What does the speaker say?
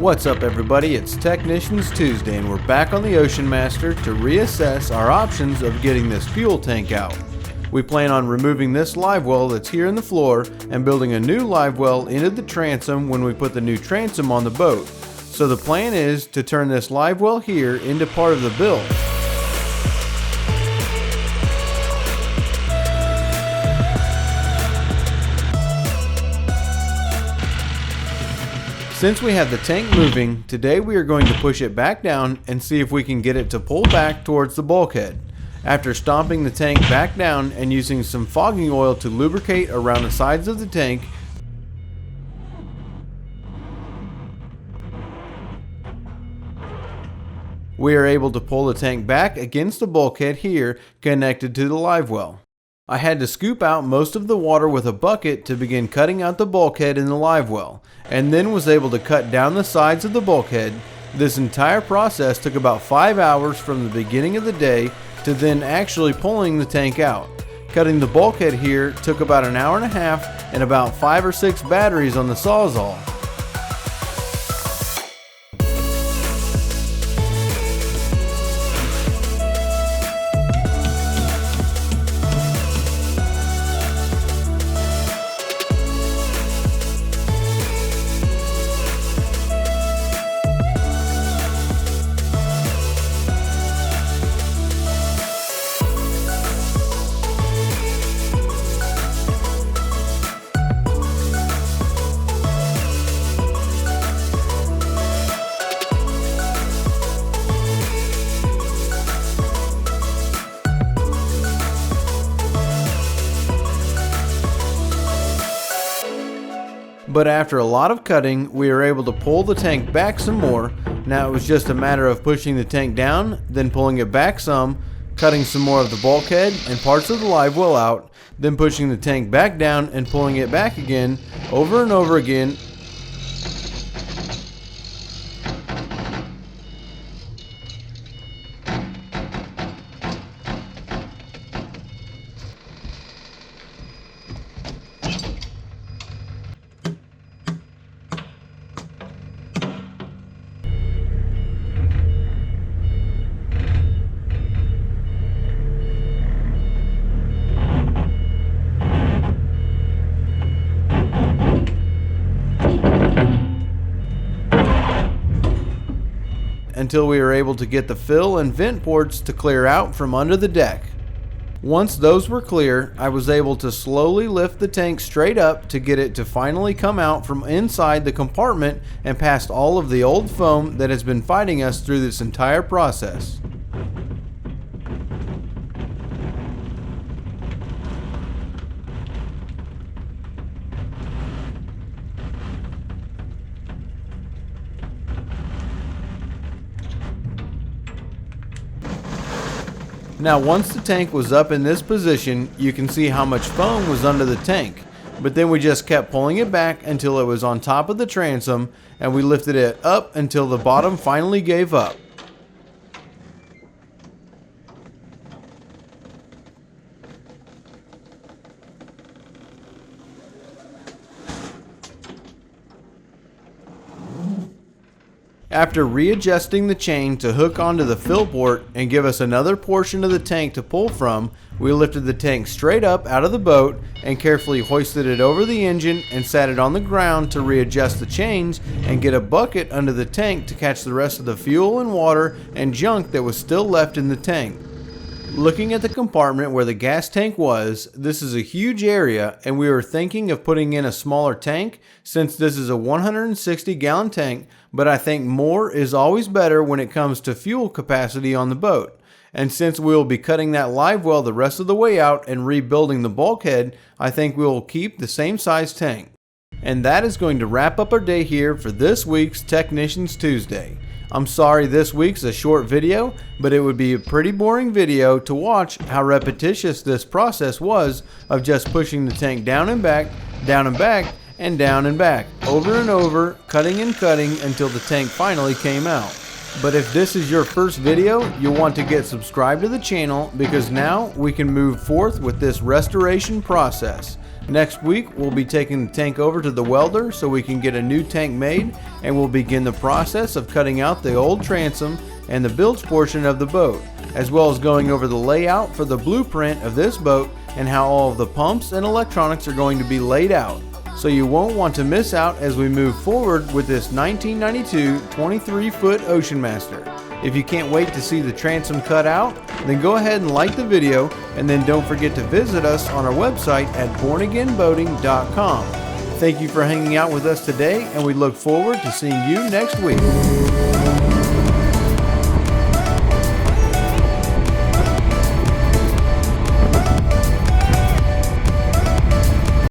What's up everybody, it's Technicians Tuesday and we're back on the Ocean Master to reassess our options of getting this fuel tank out. We plan on removing this live well that's here in the floor and building a new live well into the transom when we put the new transom on the boat. So the plan is to turn this live well here into part of the build. Since we have the tank moving, today we are going to push it back down and see if we can get it to pull back towards the bulkhead. After stomping the tank back down and using some fogging oil to lubricate around the sides of the tank, we are able to pull the tank back against the bulkhead here connected to the live well. I had to scoop out most of the water with a bucket to begin cutting out the bulkhead in the live well, and then was able to cut down the sides of the bulkhead. This entire process took about 5 hours from the beginning of the day to then actually pulling the tank out. Cutting the bulkhead here took about an hour and a half and about 5 or 6 batteries on the Sawzall. But after a lot of cutting, we were able to pull the tank back some more. Now it was just a matter of pushing the tank down, then pulling it back some, cutting some more of the bulkhead and parts of the live well out, then pushing the tank back down and pulling it back again, over and over again. Until we were able to get the fill and vent ports to clear out from under the deck. Once those were clear, I was able to slowly lift the tank straight up to get it to finally come out from inside the compartment and past all of the old foam that has been fighting us through this entire process. Now once the tank was up in this position, you can see how much foam was under the tank, but then we just kept pulling it back until it was on top of the transom, and we lifted it up until the bottom finally gave up. After readjusting the chain to hook onto the fill port and give us another portion of the tank to pull from, we lifted the tank straight up out of the boat and carefully hoisted it over the engine and sat it on the ground to readjust the chains and get a bucket under the tank to catch the rest of the fuel and water and junk that was still left in the tank. Looking at the compartment where the gas tank was, this is a huge area and we were thinking of putting in a smaller tank since this is a 160 gallon tank, but I think more is always better when it comes to fuel capacity on the boat. And since we will be cutting that live well the rest of the way out and rebuilding the bulkhead, I think we will keep the same size tank. And that is going to wrap up our day here for this week's Technicians Tuesday. I'm sorry this week's a short video, but it would be a pretty boring video to watch how repetitious this process was of just pushing the tank down and back, down and back, and down and back, over and over, cutting and cutting until the tank finally came out. But if this is your first video, you'll want to get subscribed to the channel because now we can move forth with this restoration process. Next week, we'll be taking the tank over to the welder so we can get a new tank made, and we'll begin the process of cutting out the old transom and the bilge portion of the boat, as well as going over the layout for the blueprint of this boat and how all of the pumps and electronics are going to be laid out. So you won't want to miss out as we move forward with this 1992 23-foot Ocean Master. If you can't wait to see the transom cut out, then go ahead and like the video, and then don't forget to visit us on our website at bornagainboating.com. Thank you for hanging out with us today, and we look forward to seeing you next week.